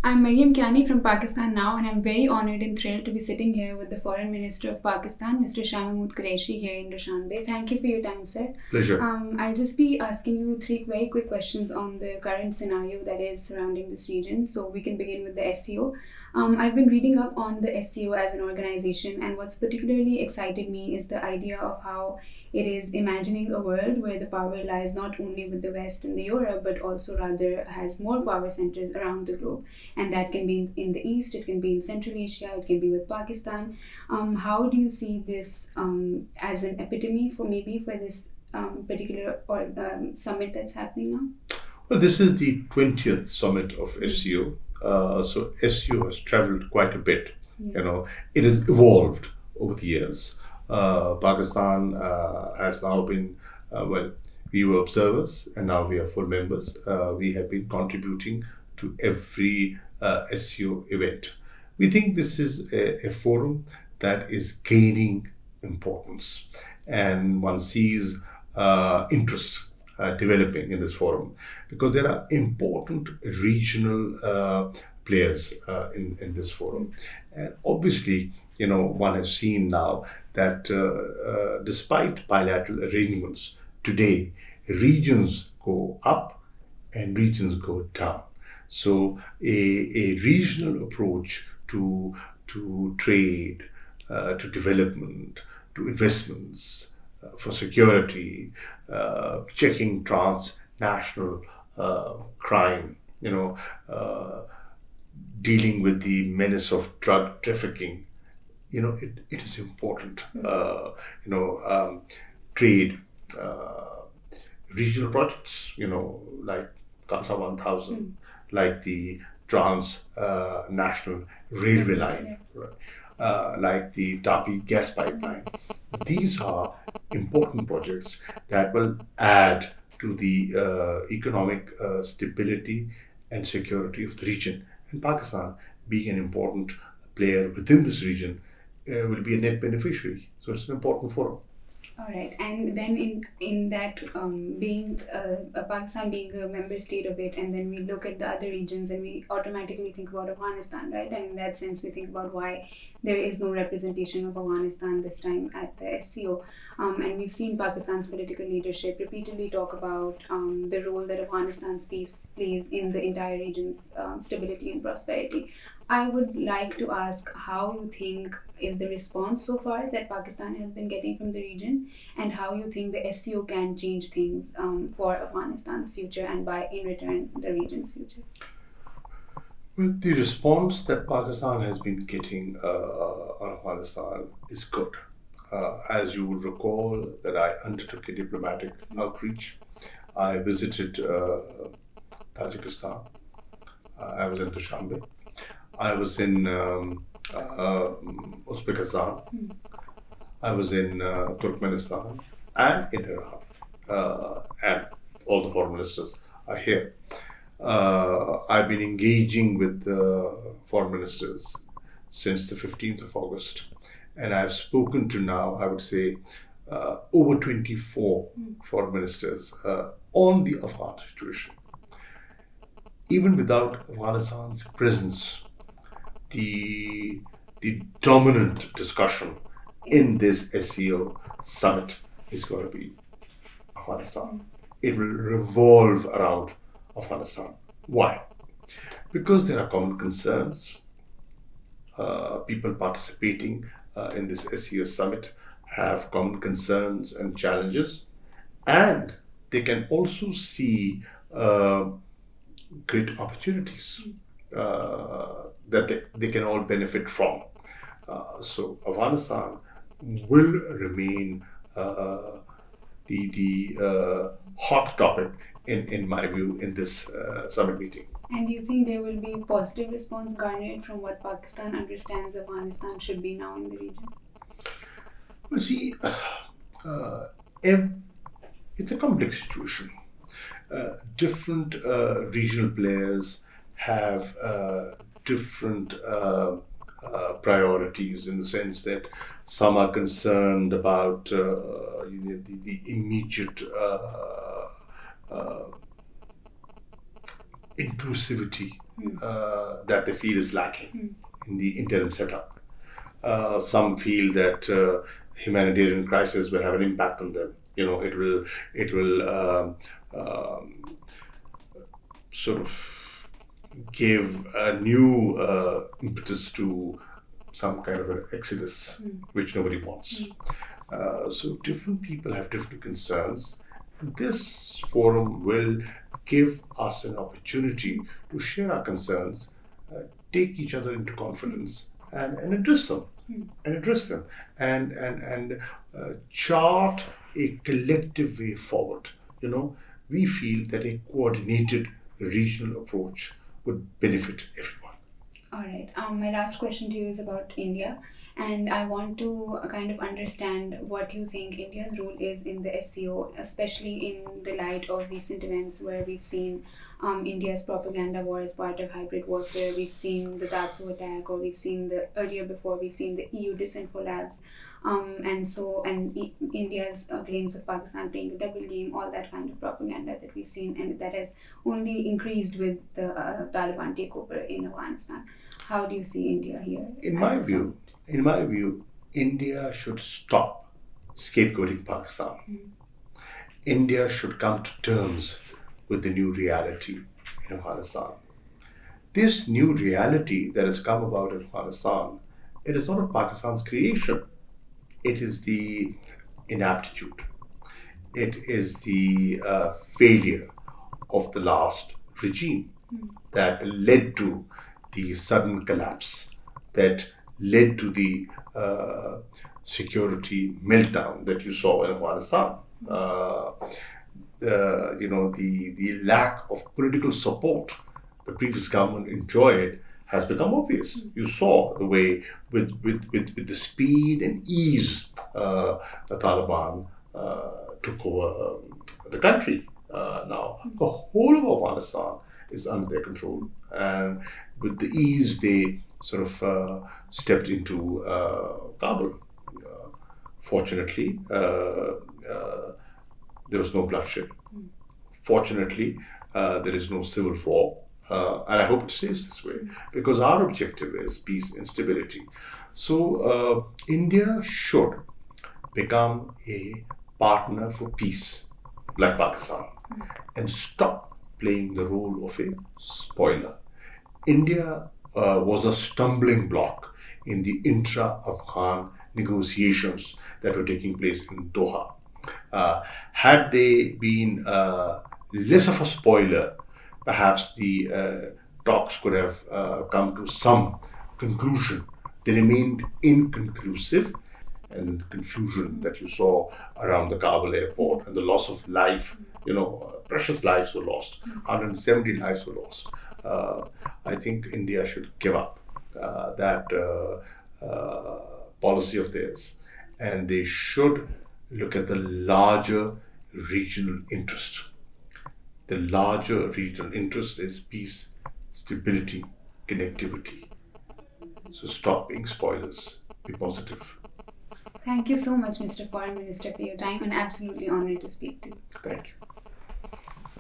I'm Mariam Kiani from Pakistan now, and I'm very honored and thrilled to be sitting here with the Foreign Minister of Pakistan, Mr. Shah Mehmood Qureshi, here in Dushanbe. Thank you for your time, sir. Pleasure. I'll just be asking you three very quick questions on the current scenario that is surrounding this region. So we can begin with the SCO. I've been reading up on the SCO as an organization, and what's particularly excited me is the idea of how it is imagining a world where the power lies not only with the West and the Europe, but also rather has more power centers around the globe. And that can be in the East, it can be in Central Asia, it can be with Pakistan. How do you see this as an epitome for this particular summit that's happening now? Well, this is the 20th summit of SCO. So SCO has traveled quite a bit. Yeah. It has evolved over the years. Pakistan has now been, we were observers and now we are full members. We have been contributing to every SCO event. We think this is a forum that is gaining importance, and one sees interest developing in this forum because there are important regional players in this forum. And obviously, one has seen now that despite bilateral arrangements, today regions go up and regions go down. So a regional approach to trade, to development, to investments, for security, checking transnational crime, dealing with the menace of drug trafficking. It is important. Trade, regional projects, like Casa 1000, like the trans national railway line, like the Tapi gas pipeline. These are important projects that will add to the economic stability and security of the region. And Pakistan, being an important player within this region, will be a net beneficiary. So it's an important forum. All right, and then in that being Pakistan being a member state of it, and then we look at the other regions, and we automatically think about Afghanistan, right? And in that sense, we think about why there is no representation of Afghanistan this time at the SCO. And we've seen Pakistan's political leadership repeatedly talk about the role that Afghanistan's peace plays in the entire region's stability and prosperity. I would like to ask how you think is the response so far that Pakistan has been getting from the region, and how you think the SCO can change things for Afghanistan's future and by in return the region's future. Well, the response that Pakistan has been getting on Afghanistan is good. As you will recall, that I undertook a diplomatic outreach. I visited Tajikistan. I was in Dushanbe. I was in Uzbekistan. I was in Turkmenistan and in Iran. And all the foreign ministers are here. I've been engaging with the foreign ministers since the 15th of August. And I've spoken to now, I would say, over 24 foreign ministers on the Afghan situation. Even without Afghanistan's presence, the dominant discussion in this SCO summit is going to be Afghanistan. It will revolve around Afghanistan. Why? Because there are common concerns. People participating in this SCO summit have common concerns and challenges, and they can also see great opportunities that they can all benefit from. So Afghanistan will remain the hot topic in my view in this summit meeting. And do you think there will be positive response garnered from what Pakistan understands Afghanistan should be now in the region? Well, see, it's a complex situation. Different regional players have different priorities, in the sense that some are concerned about the immediate inclusivity that they feel is lacking in the interim setup. Some feel that humanitarian crisis will have an impact on them. It will sort of give a new impetus to some kind of an exodus, which nobody wants. So different people have different concerns. And this forum will give us an opportunity to share our concerns, take each other into confidence, and address them, and chart a collective way forward. We feel that a coordinated regional approach would benefit everyone. All right. My last question to you is about India, and I want to kind of understand what you think India's role is in the SCO, especially in the light of recent events where we've seen India's propaganda war as part of hybrid warfare. We've seen the Dasu attack, or we've seen we've seen the EU disinfo labs, India's claims of Pakistan playing a double game, all that kind of propaganda that we've seen, and that has only increased with the Taliban takeover in Afghanistan. How do you see India here? In my view, India should stop scapegoating Pakistan. India should come to terms with the new reality in Afghanistan. This new reality that has come about in Afghanistan, it is not of Pakistan's creation. It is the inaptitude. It is the failure of the last regime that led to the sudden collapse, that led to the security meltdown that you saw in Afghanistan. The lack of political support the previous government enjoyed has become obvious. You saw the way, with the speed and ease, the Taliban took over the country. Now the whole of Afghanistan is under their control, and with the ease they sort of stepped into Kabul. Fortunately, there was no bloodshed. Fortunately, there is no civil war. And I hope it stays this way, because our objective is peace and stability. So India should become a partner for peace, like Pakistan, and stop playing the role of a spoiler. India was a stumbling block in the intra-Afghan negotiations that were taking place in Doha. Had they been less of a spoiler, perhaps the talks could have come to some conclusion. They remained inconclusive, and the confusion that you saw around the Kabul airport and the loss of life, precious lives were lost, 170 lives were lost. I think India should give up that policy of theirs, and they should look at the larger regional interest. The larger regional interest is peace, stability, connectivity. So stop being spoilers, be positive. Thank you so much, Mr. Foreign Minister, for your time, and absolutely honored to speak to you. Thank you.